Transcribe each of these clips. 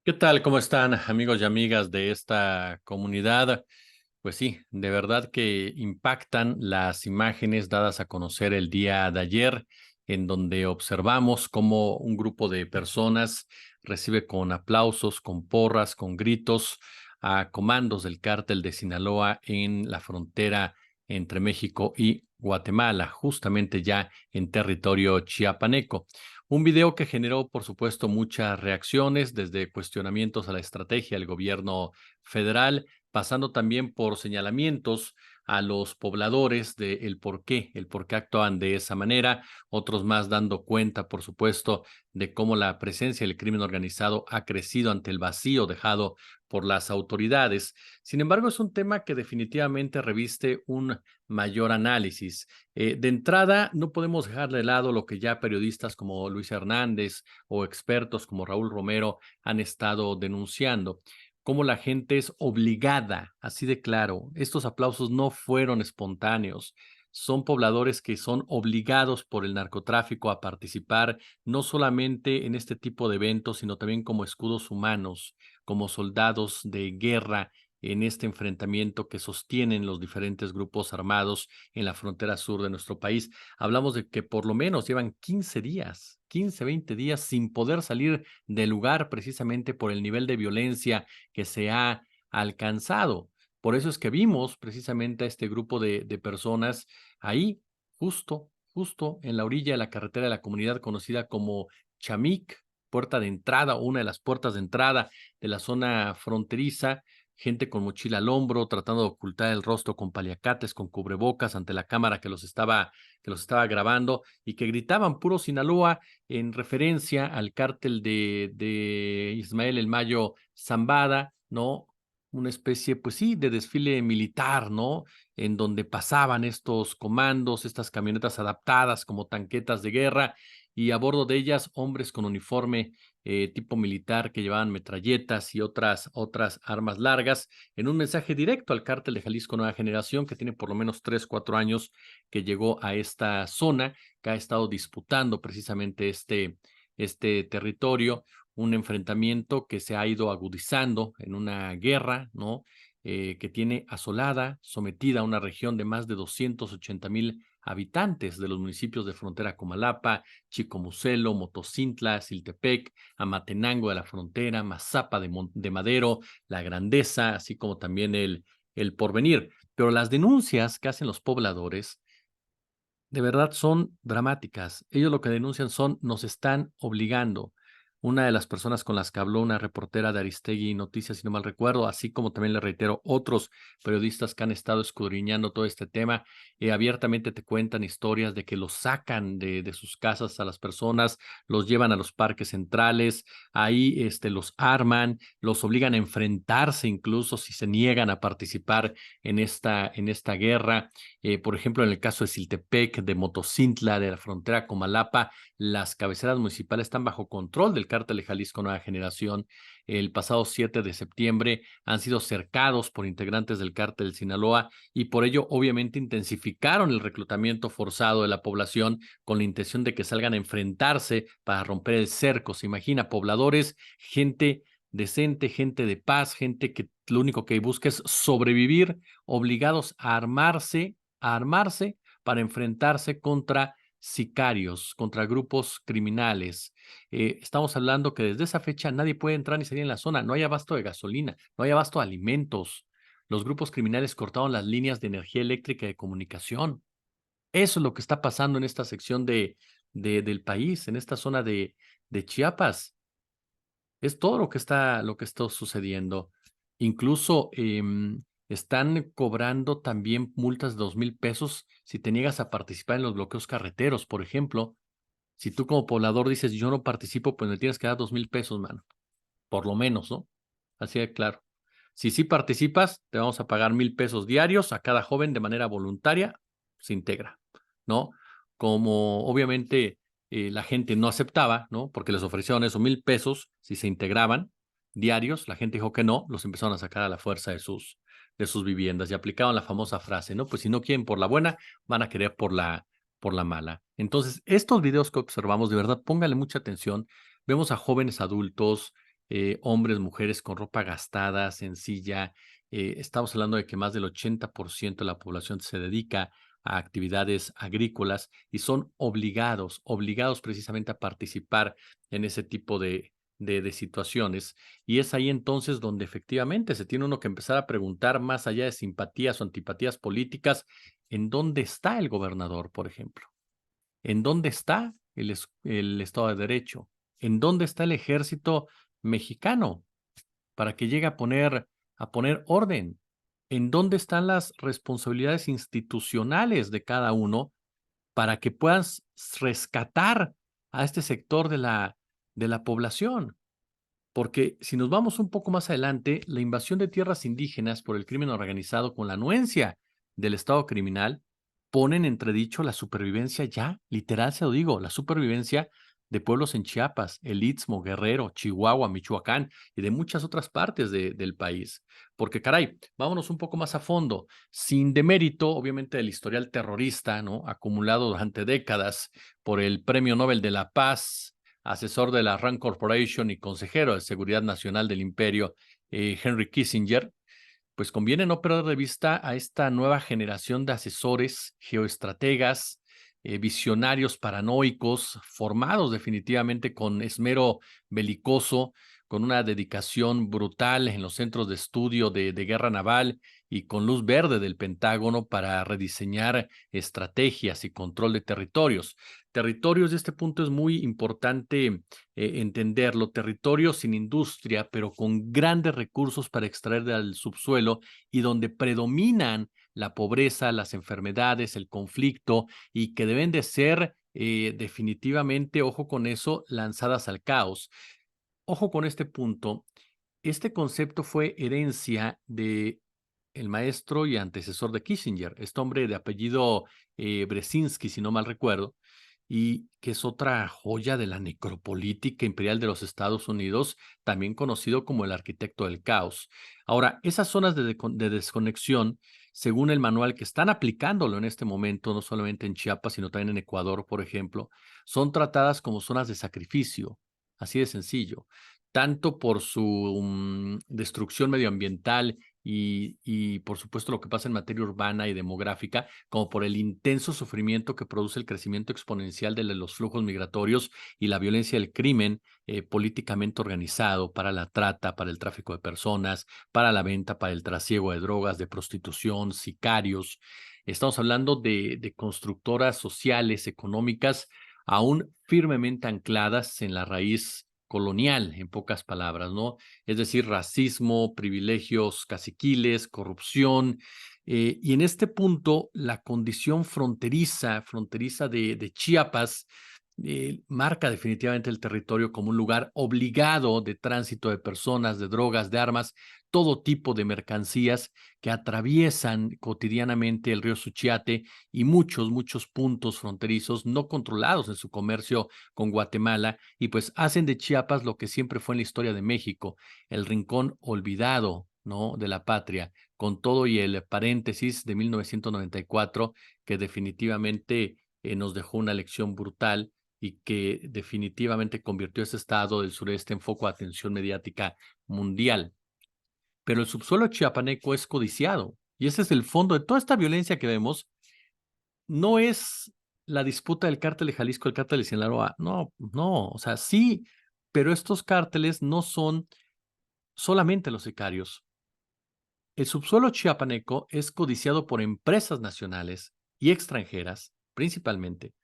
¿Qué tal? ¿Cómo están, amigos y amigas de esta comunidad? Pues sí, de verdad que impactan las imágenes dadas a conocer el día de ayer, en donde observamos cómo un grupo de personas recibe con aplausos, con porras, con gritos a comandos del cártel de Sinaloa en la frontera entre México y Guatemala, justamente ya en territorio chiapaneco. Un video que generó, por supuesto, muchas reacciones, desde cuestionamientos a la estrategia del gobierno federal, pasando también por señalamientos a los pobladores de el por qué actúan de esa manera, otros más dando cuenta, por supuesto, de cómo la presencia del crimen organizado ha crecido ante el vacío dejado por las autoridades. Sin embargo, es un tema que definitivamente reviste un mayor análisis. De entrada, no podemos dejar de lado lo que ya periodistas como Luis Hernández o expertos como Raúl Romero han estado denunciando, cómo la gente es obligada, así de claro. Estos aplausos no fueron espontáneos. Son pobladores que son obligados por el narcotráfico a participar no solamente en este tipo de eventos, sino también como escudos humanos, como soldados de guerra en este enfrentamiento que sostienen los diferentes grupos armados en la frontera sur de nuestro país. Hablamos de que por lo menos llevan 15 días, 15, 20 días sin poder salir del lugar precisamente por el nivel de violencia que se ha alcanzado. Por eso es que vimos precisamente a este grupo de personas ahí, justo en la orilla de la carretera de la comunidad conocida como Chamic, puerta de entrada, una de las puertas de entrada de la zona fronteriza, gente con mochila al hombro, tratando de ocultar el rostro con paliacates, con cubrebocas ante la cámara que los estaba grabando y que gritaban puro Sinaloa en referencia al cártel de Ismael El Mayo Zambada, ¿no? Una especie, pues sí, de desfile militar, ¿no? En donde pasaban estos comandos, estas camionetas adaptadas como tanquetas de guerra y a bordo de ellas hombres con uniforme tipo militar que llevaban metralletas y otras armas largas, en un mensaje directo al cártel de Jalisco Nueva Generación, que tiene por lo menos 3, 4 años que llegó a esta zona, que ha estado disputando precisamente este territorio, un enfrentamiento que se ha ido agudizando en una guerra, ¿no? Que tiene asolada, sometida a una región de más de 280,000 habitantes de los municipios de frontera Comalapa, Chicomucelo, Motocintla, Siltepec, Amatenango de la Frontera, Mazapa de Madero, La Grandeza, así como también el Porvenir. Pero las denuncias que hacen los pobladores de verdad son dramáticas. Ellos lo que denuncian son, nos están obligando. Una de las personas con las que habló una reportera de Aristegui Noticias, si no mal recuerdo, así como también le reitero, otros periodistas que han estado escudriñando todo este tema, abiertamente te cuentan historias de que los sacan de sus casas a las personas, los llevan a los parques centrales, ahí los arman, los obligan a enfrentarse incluso si se niegan a participar en esta guerra. Por ejemplo, en el caso de Siltepec, de Motocintla, de la frontera Comalapa, las cabeceras municipales están bajo control del cártel de Jalisco Nueva Generación. El pasado 7 de septiembre han sido cercados por integrantes del cártel de Sinaloa y por ello obviamente intensificaron el reclutamiento forzado de la población con la intención de que salgan a enfrentarse para romper el cerco. Se imagina, pobladores, gente decente, gente de paz, gente que lo único que busca es sobrevivir, obligados a armarse para enfrentarse contra sicarios, contra grupos criminales. Estamos hablando que desde esa fecha nadie puede entrar ni salir en la zona, no hay abasto de gasolina, no hay abasto de alimentos. Los grupos criminales cortaron las líneas de energía eléctrica y de comunicación. Eso es lo que está pasando en esta sección del país, en esta zona de Chiapas. Es todo lo que está sucediendo. Incluso están cobrando también multas de 2,000 pesos si te niegas a participar en los bloqueos carreteros, por ejemplo. Si tú como poblador dices, yo no participo, pues me tienes que dar 2,000 pesos, mano. Por lo menos, ¿no? Así de claro. Si sí participas, te vamos a pagar 1,000 pesos diarios a cada joven de manera voluntaria, se integra, ¿no? Como obviamente la gente no aceptaba, ¿no? Porque les ofrecieron esos 1,000 pesos si se integraban diarios, la gente dijo que no, los empezaron a sacar a la fuerza de sus viviendas y aplicaban la famosa frase, ¿no? Pues si no quieren por la buena, van a querer por la mala. Entonces, estos videos que observamos, de verdad, póngale mucha atención. Vemos a jóvenes adultos, hombres, mujeres con ropa gastada, sencilla. Estamos hablando de que más del 80% de la población se dedica a actividades agrícolas y son obligados precisamente a participar en ese tipo de situaciones. Y es ahí entonces donde efectivamente se tiene uno que empezar a preguntar, más allá de simpatías o antipatías políticas, ¿en dónde está el gobernador, por ejemplo? ¿En dónde está el Estado de Derecho? ¿En dónde está el ejército mexicano para que llegue a poner orden? ¿En dónde están las responsabilidades institucionales de cada uno para que puedas rescatar a este sector de la población? Porque si nos vamos un poco más adelante, la invasión de tierras indígenas por el crimen organizado con la anuencia del Estado criminal ponen en entredicho la supervivencia ya, literal se lo digo, la supervivencia de pueblos en Chiapas, el Istmo, Guerrero, Chihuahua, Michoacán y de muchas otras partes del país. Porque caray, vámonos un poco más a fondo, sin demérito, obviamente, del historial terrorista, ¿no? Acumulado durante décadas por el Premio Nobel de la Paz, asesor de la Rand Corporation y consejero de Seguridad Nacional del Imperio, Henry Kissinger, pues conviene no perder de vista a esta nueva generación de asesores, geoestrategas, visionarios paranoicos, formados definitivamente con esmero belicoso, con una dedicación brutal en los centros de estudio de guerra naval y con luz verde del Pentágono para rediseñar estrategias y control de territorios. Territorios, de este punto es muy importante entenderlo, territorios sin industria, pero con grandes recursos para extraer del subsuelo y donde predominan la pobreza, las enfermedades, el conflicto y que deben de ser definitivamente, ojo con eso, lanzadas al caos. Ojo con este punto. Este concepto fue herencia de el maestro y antecesor de Kissinger, este hombre de apellido Brzezinski, si no mal recuerdo, y que es otra joya de la necropolítica imperial de los Estados Unidos, también conocido como el arquitecto del caos. Ahora, esas zonas de desconexión, según el manual que están aplicándolo en este momento, no solamente en Chiapas, sino también en Ecuador, por ejemplo, son tratadas como zonas de sacrificio, así de sencillo, tanto por su destrucción medioambiental y por supuesto lo que pasa en materia urbana y demográfica, como por el intenso sufrimiento que produce el crecimiento exponencial de los flujos migratorios y la violencia del crimen políticamente organizado para la trata, para el tráfico de personas, para la venta, para el trasiego de drogas, de prostitución, sicarios. Estamos hablando de constructoras sociales, económicas, aún firmemente ancladas en la raíz colonial, en pocas palabras, ¿no? Es decir, racismo, privilegios caciquiles, corrupción. Y en este punto, la condición fronteriza de Chiapas, marca definitivamente el territorio como un lugar obligado de tránsito de personas, de drogas, de armas, todo tipo de mercancías que atraviesan cotidianamente el río Suchiate y muchos puntos fronterizos no controlados en su comercio con Guatemala y pues hacen de Chiapas lo que siempre fue en la historia de México, el rincón olvidado, ¿no? De la patria, con todo y el paréntesis de 1994 que definitivamente nos dejó una lección brutal y que definitivamente convirtió ese estado del sureste en foco de atención mediática mundial. Pero el subsuelo chiapaneco es codiciado y ese es el fondo de toda esta violencia que vemos. No es la disputa del cártel de Jalisco, el cártel de Sinaloa. No, no, o sea, sí, pero estos cárteles no son solamente los sicarios. El subsuelo chiapaneco es codiciado por empresas nacionales y extranjeras, principalmente,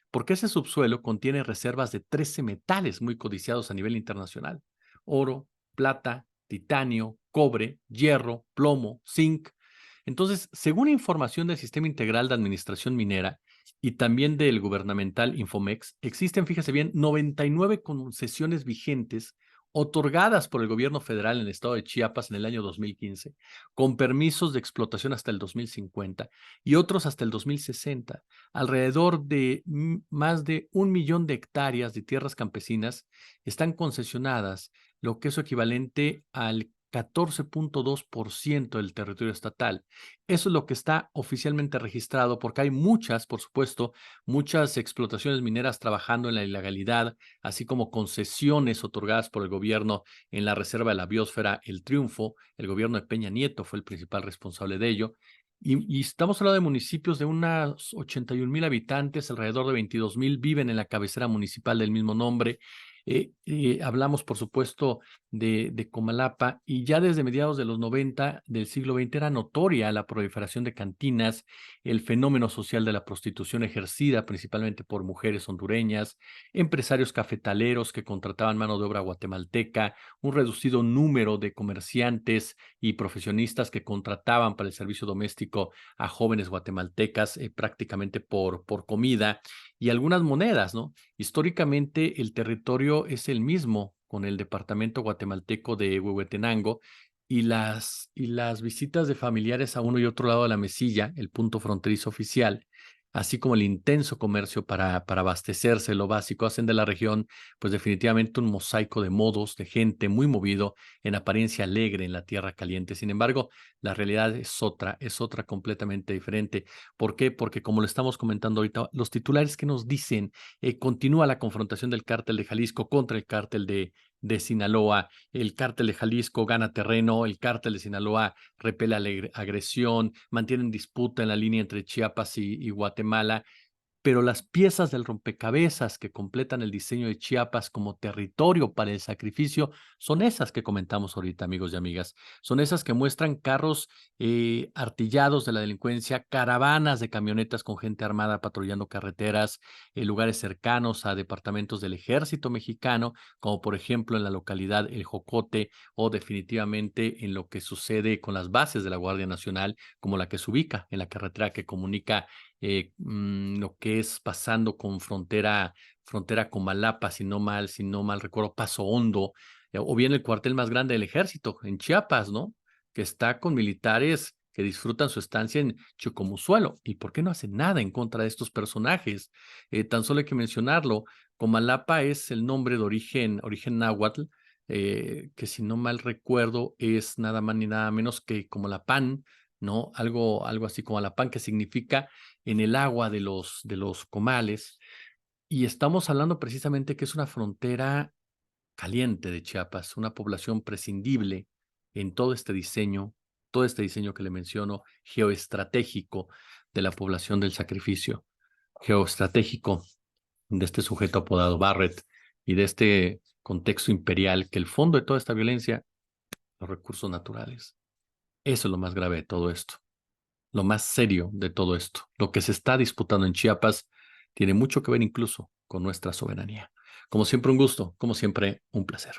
porque ese subsuelo contiene reservas de 13 metales muy codiciados a nivel internacional: oro, plata, titanio, cobre, hierro, plomo, zinc. Entonces, según información del Sistema Integral de Administración Minera y también del gubernamental Infomex, existen, fíjese bien, 99 concesiones vigentes otorgadas por el gobierno federal en el estado de Chiapas en el año 2015, con permisos de explotación hasta el 2050 y otros hasta el 2060. Alrededor de más de 1 millón de hectáreas de tierras campesinas están concesionadas, lo que es equivalente al 14.2% del territorio estatal. Eso es lo que está oficialmente registrado, porque hay muchas, por supuesto, muchas explotaciones mineras trabajando en la ilegalidad, así como concesiones otorgadas por el gobierno en la reserva de la biosfera El Triunfo. El gobierno de Peña Nieto fue el principal responsable de ello. Y estamos hablando de municipios de unas 81,000 habitantes, alrededor de 22,000 viven en la cabecera municipal del mismo nombre. Hablamos, por supuesto, de Comalapa, y ya desde mediados de los 90 del siglo XX era notoria la proliferación de cantinas, el fenómeno social de la prostitución ejercida principalmente por mujeres hondureñas, empresarios cafetaleros que contrataban mano de obra guatemalteca, un reducido número de comerciantes y profesionistas que contrataban para el servicio doméstico a jóvenes guatemaltecas prácticamente por comida, y algunas monedas, ¿no? Históricamente el territorio es el mismo con el departamento guatemalteco de Huehuetenango, y las visitas de familiares a uno y otro lado de la mesilla, el punto fronterizo oficial, así como el intenso comercio para abastecerse lo básico, hacen de la región pues definitivamente un mosaico de modos, de gente muy movido, en apariencia alegre en la tierra caliente. Sin embargo, la realidad es otra completamente diferente. ¿Por qué? Porque, como lo estamos comentando ahorita, los titulares que nos dicen, continúa la confrontación del cártel de Jalisco contra el cártel de Sinaloa, el cártel de Jalisco gana terreno, el cártel de Sinaloa repele la agresión, mantienen disputa en la línea entre Chiapas y Guatemala, pero las piezas del rompecabezas que completan el diseño de Chiapas como territorio para el sacrificio son esas que comentamos ahorita, amigos y amigas. Son esas que muestran carros artillados de la delincuencia, caravanas de camionetas con gente armada patrullando carreteras, lugares cercanos a departamentos del ejército mexicano, como por ejemplo en la localidad El Jocote, o definitivamente en lo que sucede con las bases de la Guardia Nacional, como la que se ubica en la carretera que comunica lo que es pasando con frontera Comalapa, si no mal recuerdo, Paso Hondo, o bien el cuartel más grande del ejército en Chiapas, ¿no? Que está con militares que disfrutan su estancia en Chicomuzuelo. ¿Y por qué no hacen nada en contra de estos personajes? Tan solo hay que mencionarlo. Comalapa es el nombre de origen náhuatl, que si no mal recuerdo es nada más ni nada menos que como la pan, ¿no? Algo así como la pan, que significa en el agua de los comales. Y estamos hablando precisamente que es una frontera caliente de Chiapas, una población prescindible en todo este diseño que le menciono, geoestratégico de la población del sacrificio, geoestratégico de este sujeto apodado Barrett, y de este contexto imperial, que el fondo de toda esta violencia, los recursos naturales. Eso es lo más grave de todo esto. Lo más serio de todo esto. Lo que se está disputando en Chiapas tiene mucho que ver incluso con nuestra soberanía. Como siempre, un gusto, como siempre, un placer.